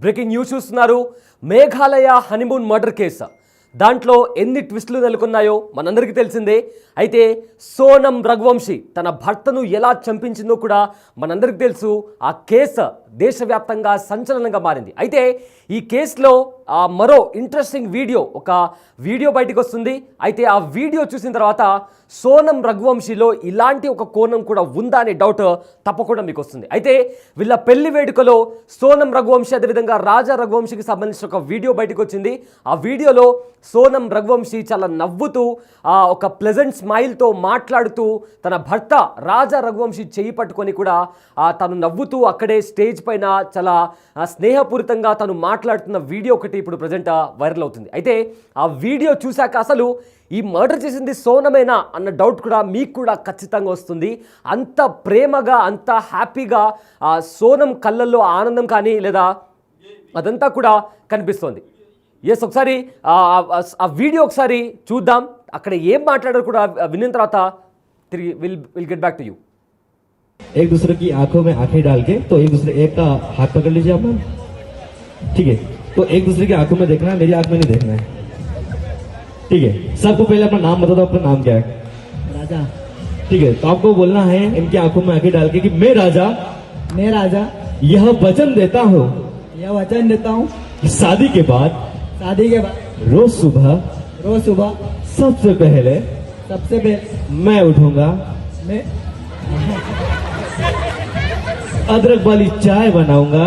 Breaking news చూస్తున్నారు. Meghalaya honeymoon murder case, దాంట్లో ఎన్ని ట్విస్టులు నెలకొన్నాయో మనందరికీ తెలిసిందే. అయితే సోనం రఘువంశీ తన భర్తను ఎలా చంపించిందో కూడా మనందరికీ తెలుసు. ఆ కేసు దేశవ్యాప్తంగా సంచలనంగా మారింది. అయితే ఈ కేసులో మరో ఇంట్రెస్టింగ్ ఒక వీడియో బయటకు వస్తుంది. అయితే ఆ వీడియో చూసిన తర్వాత సోనం రఘువంశీలో ఇలాంటి ఒక కోణం కూడా ఉందా అనే డౌట్ తప్పకుండా మీకు వస్తుంది. అయితే వీళ్ళ పెళ్లి వేడుకలో సోనం రఘువంశీ అదేవిధంగా రాజా రఘువంశీకి సంబంధించిన ఒక వీడియో బయటకు వచ్చింది. ఆ వీడియోలో సోనం రఘువంశీ చాలా నవ్వుతూ ఒక ప్లెజెంట్ స్మైల్తో మాట్లాడుతూ తన భర్త రాజా రఘువంశీ చేయి పట్టుకొని కూడా తను నవ్వుతూ అక్కడే స్టేజ్ పైన చాలా స్నేహపూరితంగా తను మాట్లాడుతున్న వీడియో ఒకటి ఇప్పుడు ప్రజెంట్ వైరల్ అవుతుంది. అయితే ఆ వీడియో చూశాక అసలు ఈ మర్డర్ చేసింది సోనమేనా అన్న డౌట్ కూడా మీకు కూడా ఖచ్చితంగా వస్తుంది. అంత ప్రేమగా అంత హ్యాపీగా సోనం కళ్ళల్లో ఆనందం కానీ లేదా అదంతా కూడా కనిపిస్తోంది. ఎస్, ఒకసారి ఆ వీడియో ఒకసారి చూద్దాం. అక్కడ ఏం మాట్లాడారు కూడా విన్న తర్వాత తిరిగి will get back to you. एक दूसरे की आंखों में आंखें डाल के तो एक का हाथ पकड़ लीजिए आप, ठीक है। तो एक दूसरे की आंखों में देखना है, मेरी आंख में नहीं देखना है, ठीक है। सबको पहले अपना नाम बता दो, अपना नाम क्या है? राजा। ठीक है, तो आपको बोलना है इनकी आंखों में आंखें डाल के कि मैं राजा यह वचन देता हूँ कि शादी के बाद रोज सुबह सबसे पहले मैं उठूंगा, मैं अदरक वाली चाय बनाऊंगा,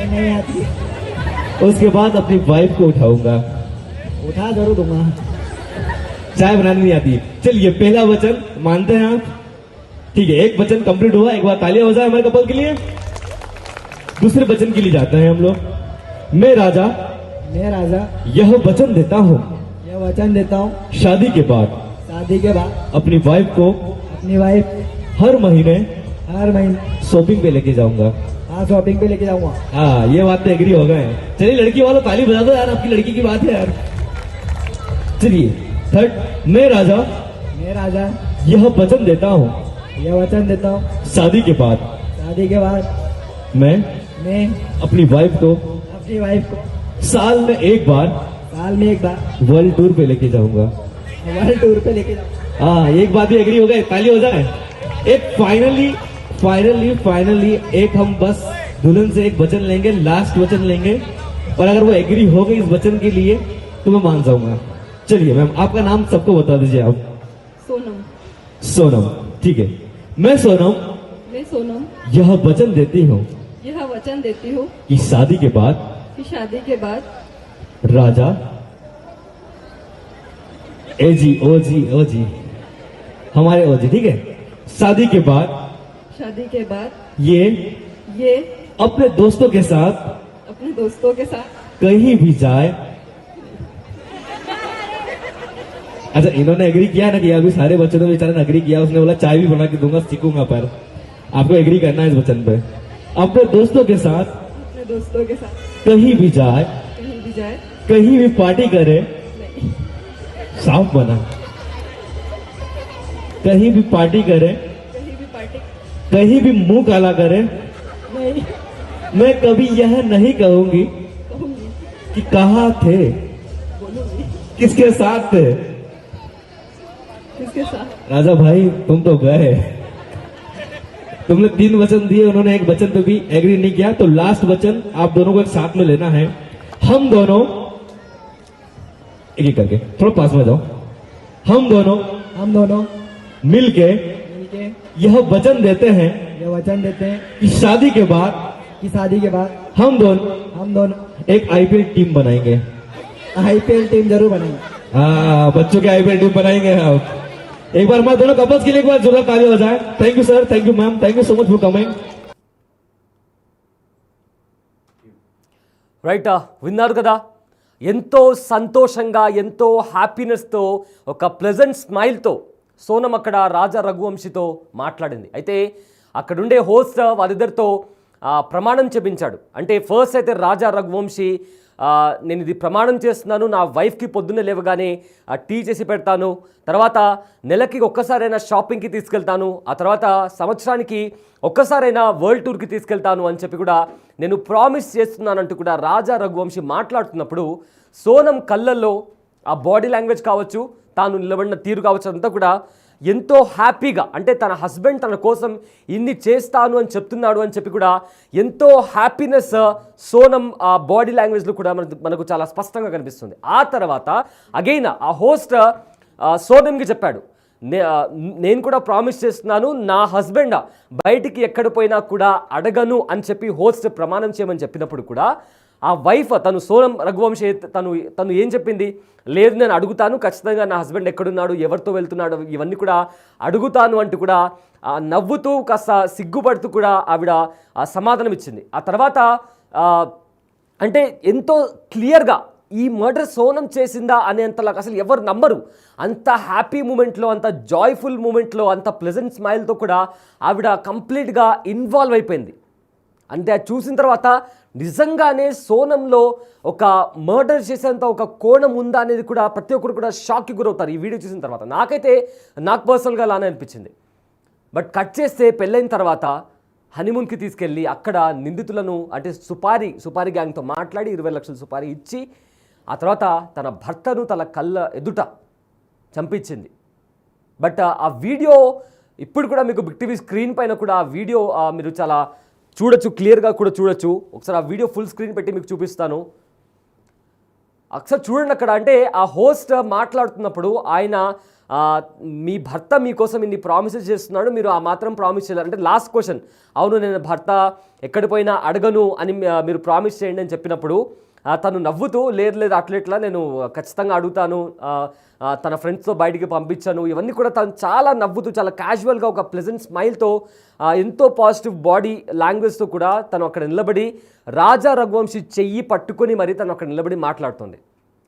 नहीं आती, उसके बाद अपनी वाइफ को उठाऊंगा। उठा जरूर दूंगा। चाय बनानी नहीं आती। चलिए, पहला वचन मानते हैं आप? ठीक है, एक वचन कंप्लीट हुआ। एक बार तालियां हो जाए हमारे कपल के लिए। दूसरे वचन के लिए जाते हैं हम लोग। मैं राजा यह वचन देता हूँ शादी के बाद अपनी वाइफ को हर महीने शॉपिंग पे लेके जाऊंगा। शॉपिंग पे लेके जाऊंगा। हाँ, ये बात तो एग्री हो गए। चलिए लड़की वालों ताली बजा दो यार, आपकी लड़की की बात है यार। चलिए थर्ड, मैं राजा यह वचन देता हूँ शादी के बाद मैं अपनी वाइफ को साल में एक बार वर्ल्ड टूर पे लेके जाऊंगा। हाँ, एक बात भी एग्री हो गए, ताली हो जाए। एक फाइनली एक हम बस दुल्हन से एक वचन लेंगे, लास्ट वचन लेंगे, और अगर वो एग्री हो गई इस वचन के लिए तो मैं मान जाऊंगा। चलिए मैम, आपका नाम सबको बता दीजिए आप। सोनम, ठीक है। मैं सोनम यह वचन देती हूँ कि शादी के बाद राजा ओ जी हमारे ओ जी, ठीक है। शादी के बाद ये अपने दोस्तों के साथ कहीं भी जाए। अच्छा, इन्होंने एग्री किया ना कि अभी सारे बच्चों ने बेचारे ने एग्री किया। उसने बोला चाय भी बना के दूंगा, सीखूंगा, पर आपको एग्री करना है इस वचन पे। अपने दोस्तों के साथ कहीं भी जाए, कहीं भी पार्टी करे, साफ बना, कहीं भी पार्टी करे, कहीं भी मुंह काला करे, मैं कभी यह नहीं कहूंगी कि कहाँ थे, किसके साथ थे। राजा भाई तुम तो गए, तुमने 3 वचन दिए, उन्होंने एक वचन पे भी एग्री नहीं किया। तो लास्ट वचन आप दोनों को एक साथ में लेना है। हम दोनों एक करके, थोड़ा पास में जाओ। हम दोनों मिलके यह वचन देते हैं कि शादी के बाद हम दोनों एक आईपीएल टीम बनाएंगे। आईपीएल टीम जरूर बनाएंगे। हाँ, बच्चों की आईपीएल टीम बनाएंगे आप। एक बार हमारे दोनों कपल्स के लिए एक बार जोरदार ताली हो जाए। Thank you sir, thank you ma'am, thank you so much for coming. Right, విన్నారు కదా, ఎంతో సంతోషంగా ఎంతో హ్యాపీనెస్తో ఒక ప్లెజెంట్ స్మైల్తో సోనం అక్కడ రాజా రఘువంశీతో మాట్లాడింది. అయితే అక్కడుండే హోస్ట్ వాళ్ళిద్దరితో ప్రమాణం చెప్పించాడు. అంటే ఫస్ట్ అయితే రాజా రఘువంశీ నేను ఇది ప్రమాణం చేస్తున్నాను, నా వైఫ్కి పొద్దున్నే లేవగానే టీ చేసి పెడతాను, తర్వాత నెలకి ఒక్కసారైనా షాపింగ్కి తీసుకెళ్తాను, ఆ తర్వాత సంవత్సరానికి ఒక్కసారైనా వరల్డ్ టూర్కి తీసుకెళ్తాను అని చెప్పి కూడా నేను ప్రామిస్ చేస్తున్నానంటూ కూడా రాజా రఘువంశీ మాట్లాడుతున్నప్పుడు సోనం కళ్ళల్లో ఆ బాడీ లాంగ్వేజ్ కావచ్చు, తాను నిలబడిన తీరు కావచ్చు, అంతా కూడా ఎంతో హ్యాపీగా, అంటే తన హస్బెండ్ తన కోసం ఇన్ని చేస్తాను అని చెప్తున్నాడు అని చెప్పి కూడా ఎంతో హ్యాపీనెస్ సోనం ఆ బాడీ లాంగ్వేజ్లో కూడా మనకు చాలా స్పష్టంగా కనిపిస్తుంది. ఆ తర్వాత అగైన్ ఆ హోస్ట్ సోనంకి చెప్పాడు, నేను కూడా ప్రామిస్ చేస్తున్నాను, నా హస్బెండ్ బయటికి ఎక్కడ పోయినా కూడా అడగను అని చెప్పి హోస్ట్ ప్రమాణం చేయమని చెప్పినప్పుడు కూడా ఆ వైఫ్ తను సోనం రఘువంశీ తను ఏం చెప్పింది, లేదు నేను అడుగుతాను, ఖచ్చితంగా నా హస్బెండ్ ఎక్కడున్నాడు, ఎవరితో వెళ్తున్నాడు, ఇవన్నీ కూడా అడుగుతాను అంటూ కూడా నవ్వుతూ కాస్త సిగ్గుపడుతూ కూడా ఆవిడ సమాధానం ఇచ్చింది. ఆ తర్వాత అంటే ఎంతో క్లియర్గా ఈ మర్డర్ సోనం చేసిందా అనేంతలా అసలు ఎవరు నమ్మరు, అంత హ్యాపీ మూమెంట్లో, అంత జాయ్ఫుల్ మూమెంట్లో, అంత ప్లెజెంట్ స్మైల్తో కూడా ఆవిడ కంప్లీట్గా ఇన్వాల్వ్ అయిపోయింది. అంటే అది చూసిన తర్వాత నిజంగానే సోనంలో ఒక మర్డర్ చేసేంత ఒక కోణం ఉందా అనేది కూడా ప్రతి ఒక్కరు కూడా షాక్కి గురవుతారు ఈ వీడియో చూసిన తర్వాత. నాకు పర్సనల్గా అలానే అనిపించింది. బట్ కట్ చేస్తే పెళ్ళైన తర్వాత హనీమూన్కి తీసుకెళ్ళి అక్కడ నిందితులను అంటే సుపారీ గ్యాంగ్తో మాట్లాడి 20 లక్షల సుపారీ ఇచ్చి ఆ తర్వాత తన భర్తను తన కళ్ళ ఎదుట చంపించింది. బట్ ఆ వీడియో ఇప్పుడు కూడా మీకు బిగ్ టీవీ స్క్రీన్ పైన కూడా ఆ వీడియో మీరు చాలా చూడొచ్చు, క్లియర్గా కూడా చూడొచ్చు. ఒకసారి ఆ వీడియో ఫుల్ స్క్రీన్ పెట్టి మీకు చూపిస్తాను. ఒకసారి చూడండి. అక్కడ అంటే ఆ హోస్ట్ మాట్లాడుతున్నప్పుడు ఆయన మీ భర్త మీకోసం ఇన్ని ప్రామిసెస్ చేస్తున్నాడు, మీరు ఆ మాత్రం ప్రామిస్ చేయాలి అంటే లాస్ట్ క్వశ్చన్, అవును నేను భర్త ఎక్కడి పోయినా అడగను అని మీరు ప్రామిస్ చేయండి అని చెప్పినప్పుడు తను నవ్వుతూ లేదు అట్లెట్లా నేను ఖచ్చితంగా అడుగుతాను, తన ఫ్రెండ్స్తో బయటికి పంపించాను, ఇవన్నీ కూడా తను చాలా నవ్వుతూ చాలా క్యాజువల్గా ఒక ప్లెజెంట్ స్మైల్తో ఎంతో పాజిటివ్ బాడీ లాంగ్వేజ్తో కూడా తను అక్కడ నిలబడి రాజా రఘువంశీ చెయ్యి పట్టుకొని మరి తను అక్కడ నిలబడి మాట్లాడుతుంది.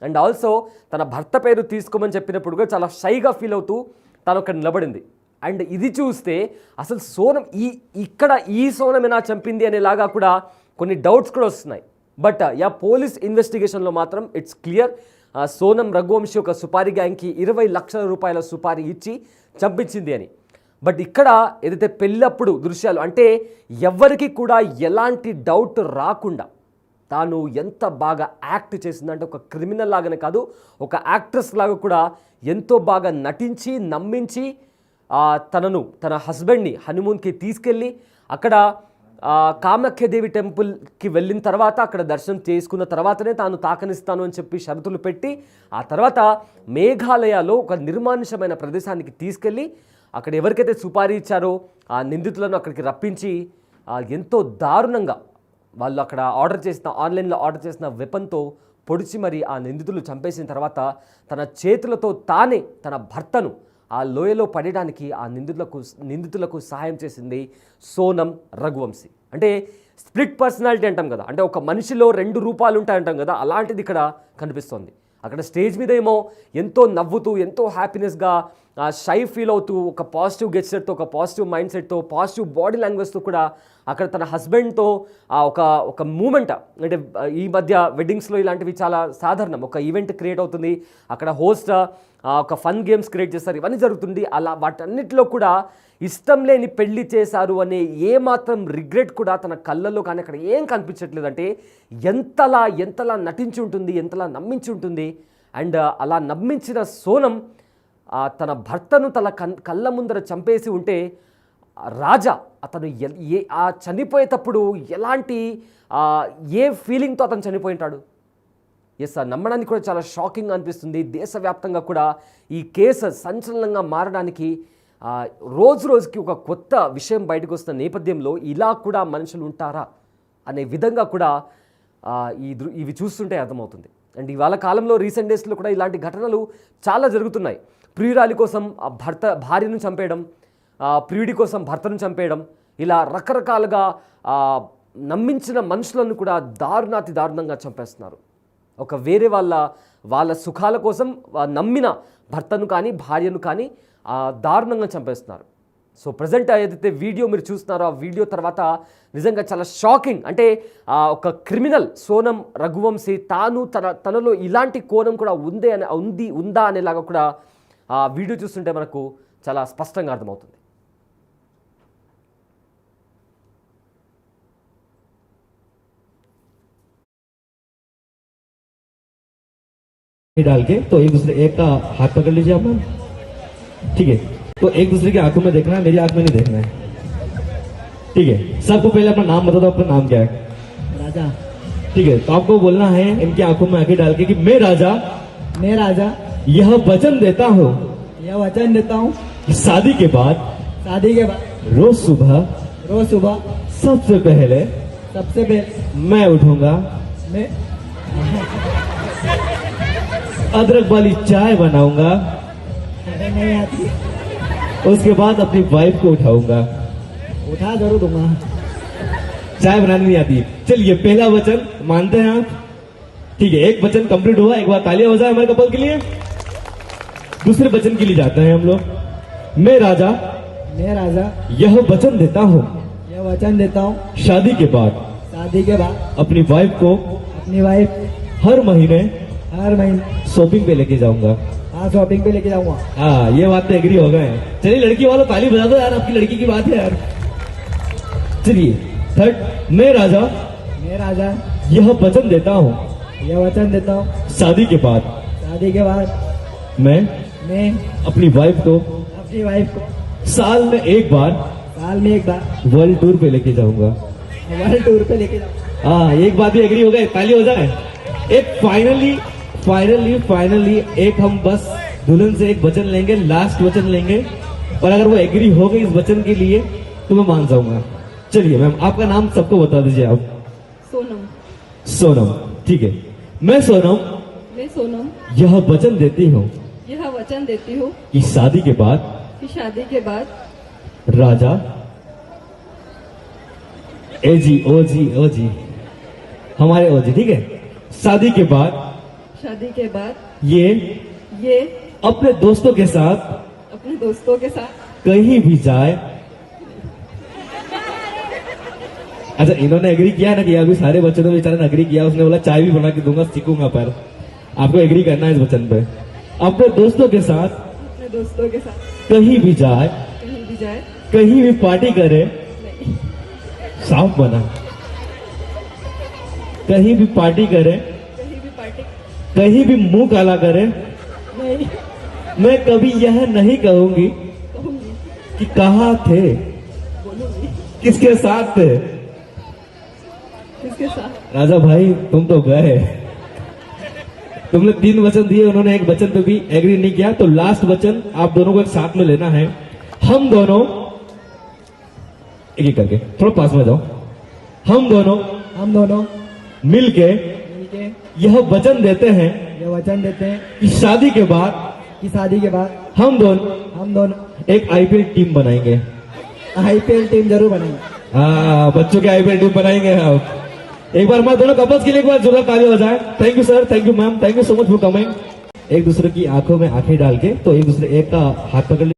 అండ్ ఆల్సో తన భర్త పేరు తీసుకోమని చెప్పినప్పుడు కూడా చాలా షైగా ఫీల్ అవుతూ తను అక్కడ నిలబడింది. అండ్ ఇది చూస్తే అసలు సోనం ఇక్కడ ఈ సోనమేనా చంపింది అనేలాగా కూడా కొన్ని డౌట్స్ కూడా వస్తున్నాయి. బట్ పోలీస్ ఇన్వెస్టిగేషన్లో మాత్రం ఇట్స్ క్లియర్, సోనం రఘువంశీ ఒక సుపారీ గ్యాంగ్కి 20 లక్షల రూపాయల సుపారీ ఇచ్చి చంపించింది అని. బట్ ఇక్కడ ఏదైతే పెళ్ళప్పుడు దృశ్యాలు అంటే ఎవరికి కూడా ఎలాంటి డౌట్ రాకుండా తాను ఎంత బాగా యాక్ట్ చేసిందంటే ఒక క్రిమినల్ లాగానే కాదు, ఒక యాక్ట్రెస్ లాగా కూడా ఎంతో బాగా నటించి నమ్మించి తన హస్బెండ్ని హనీమూన్కి తీసుకెళ్ళి అక్కడ కామాఖ్యదేవి టెంపుల్కి వెళ్ళిన తర్వాత అక్కడ దర్శనం చేసుకున్న తర్వాతనే తాను తాకనిస్తాను అని చెప్పి షరతులు పెట్టి ఆ తర్వాత మేఘాలయలో ఒక నిర్మానుషమైన ప్రదేశానికి తీసుకెళ్ళి అక్కడ ఎవరికైతే సుపారీ ఇచ్చారో ఆ నిందితులను అక్కడికి రప్పించి ఎంతో దారుణంగా వాళ్ళు అక్కడ ఆన్లైన్లో ఆర్డర్ చేసిన వెపన్తో పొడిచి మరి ఆ నిందితులు చంపేసిన తర్వాత తన చేతులతో తానే తన భర్తను ఆ లోయలో పడడానికి ఆ నిందితులకు సహాయం చేసింది సోనం రఘువంశీ. అంటే స్ప్లిట్ పర్సనాలిటీ అంటాం కదా, అంటే ఒక మనిషిలో 2 రూపాలు ఉంటాయంటాం కదా, అలాంటిది ఇక్కడ కనిపిస్తోంది. అక్కడ స్టేజ్ మీద ఏమో ఎంతో నవ్వుతూ ఎంతో హ్యాపీనెస్గా షై ఫీల్ అవుతూ ఒక పాజిటివ్ గెస్చర్తో ఒక పాజిటివ్ మైండ్ సెట్తో పాజిటివ్ బాడీ లాంగ్వేజ్తో కూడా అక్కడ తన హస్బెండ్తో ఒక మూమెంట్, అంటే ఈ మధ్య వెడ్డింగ్స్లో ఇలాంటివి చాలా సాధారణం, ఒక ఈవెంట్ క్రియేట్ అవుతుంది, అక్కడ హోస్ట్ ఒక ఫన్ గేమ్స్ క్రియేట్ చేస్తారు, ఇవన్నీ జరుగుతుంది. అలా వాటన్నిటిలో కూడా ఇష్టం లేని పెళ్లి చేశారు అనే ఏమాత్రం రిగ్రెట్ కూడా తన కళ్ళల్లో కానీ అక్కడ ఏం కనిపించట్లేదు. అంటే ఎంతలా నటించి ఉంటుంది, ఎంతలా నమ్మించి ఉంటుంది. అండ్ అలా నమ్మించిన సోనం తన భర్తను తన కళ్ళ ముందర చంపేసి ఉంటే రాజా అతను చనిపోయేటప్పుడు ఎలాంటి ఏ ఫీలింగ్తో అతను చనిపోయి ఉంటాడు. నమ్మడానికి కూడా చాలా షాకింగ్ అనిపిస్తుంది. దేశవ్యాప్తంగా కూడా ఈ కేసు సంచలనంగా మారడానికి రోజుకి ఒక కొత్త విషయం బయటకు వస్తున్న నేపథ్యంలో ఇలా కూడా మనుషులు ఉంటారా అనే విధంగా కూడా ఇవి చూస్తుంటే అర్థమవుతుంది. అండ్ ఇవాళ కాలంలో రీసెంట్ డేస్లో కూడా ఇలాంటి ఘటనలు చాలా జరుగుతున్నాయి. ప్రియురాలి కోసం భార్యను చంపేయడం, ప్రియుడి కోసం భర్తను చంపేయడం, ఇలా రకరకాలుగా నమ్మించిన మనుషులను కూడా దారుణంగా చంపేస్తున్నారు. ఒక వేరే వాళ్ళ సుఖాల కోసం నమ్మిన భర్తను కానీ భార్యను కానీ దారుణంగా చంపేస్తున్నారు. సో ప్రజెంట్ ఏదైతే వీడియో మీరు చూస్తున్నారో ఆ వీడియో తర్వాత నిజంగా చాలా షాకింగ్. అంటే ఒక క్రిమినల్ సోనం రఘువంశీ తనలో ఇలాంటి కోణం కూడా ఉందా అనేలాగా కూడా ఆ వీడియో చూస్తుంటే మనకు చాలా స్పష్టంగా అర్థమవుతుంది. डाल के तो एक का हाथ पकड़ लीजिए आप मैम, ठीक है। तो एक दूसरे की आंखों में देखना है, मेरी आंख में नहीं देखना है, ठीक है। सबको पहले अपना नाम बता दो, अपना नाम क्या है? राजा। ठीक है, तो आपको बोलना है इनकी आंखों में आंखें डाल के कि मैं राजा यह वचन देता हूँ कि शादी के बाद रोज सुबह सबसे पहले मैं उठूंगा, मैं अदरक वाली चाय बनाऊंगा, अरे नहीं आती। उसके बाद अपनी वाइफ को उठाऊंगा। उठा जरूर दूंगा। चाय बनानी नहीं आती। चलिए पहला वचन मानते हैं आप, ठीक है। एक वचन कंप्लीट हुआ, एक बार तालियां हो जाए हमारे कपल के लिए। दूसरे वचन के लिए जाते हैं हम लोग। मैं राजा यह वचन देता हूँ शादी के बाद अपनी वाइफ को अपनी वाइफ हर महीने शॉपिंग पे लेके जाऊंगा। शॉपिंग पे लेके जाऊंगा। हाँ, ये बात तो एग्री हो गए। चलिए लड़की वालों ताली बजा दो यार, आपकी लड़की की बात है यार। चलिए थर्ड, मैं राजा यह वचन देता हूँ शादी के बाद मैं अपनी वाइफ को साल में एक बार वर्ल्ड टूर पे लेके जाऊंगा। हाँ, एक बात भी एग्री हो गए, ताली हो जाए। एक फाइनली एक हम बस दुल्हन से एक वचन लेंगे, लास्ट वचन लेंगे, और अगर वो एग्री हो गई इस वचन के लिए तो मैं मान जाऊंगा। चलिए मैम, आपका नाम सबको बता दीजिए आप। सोनम, ठीक है। मैं सोनम यह वचन देती हूँ कि शादी के बाद राजा ओ जी हमारे ओ जी, ठीक है। शादी के बाद ये अपने दोस्तों के साथ कहीं भी जाए। अच्छा, इन्होंने एग्री किया ना कि अभी सारे बच्चों ने बेचारे ने एग्री किया। उसने बोला चाय भी बना के दूंगा, सीखूंगा, पर आपको एग्री करना है इस वचन पे। अपने दोस्तों के साथ कहीं भी जाए, कहीं भी पार्टी करे, साफ बना, कहीं भी पार्टी करे, कहीं भी मुंह काला करे, मैं कभी यह नहीं कहूंगी कि कहाँ थे, किसके साथ थे। राजा भाई तुम तो गए, तुमने 3 वचन दिए, उन्होंने एक वचन पे भी एग्री नहीं किया। तो लास्ट वचन आप दोनों को एक साथ में लेना है। हम दोनों एक करके, थोड़ा पास में जाओ। हम दोनों मिलके यह वचन देते हैं कि शादी के बाद हम दोनों एक आईपीएल टीम बनाएंगे। आईपीएल टीम जरूर बनाएंगे। हाँ, बच्चों की आईपीएल टीम बनाएंगे आप। एक बार हमारे दोनों कपल्स के लिए एक बार जोरदार ताली हो जाए। Thank you sir, thank you ma'am, thank you so much for coming. एक दूसरे की आंखों में आंखें डाल के तो एक का हाथ पकड़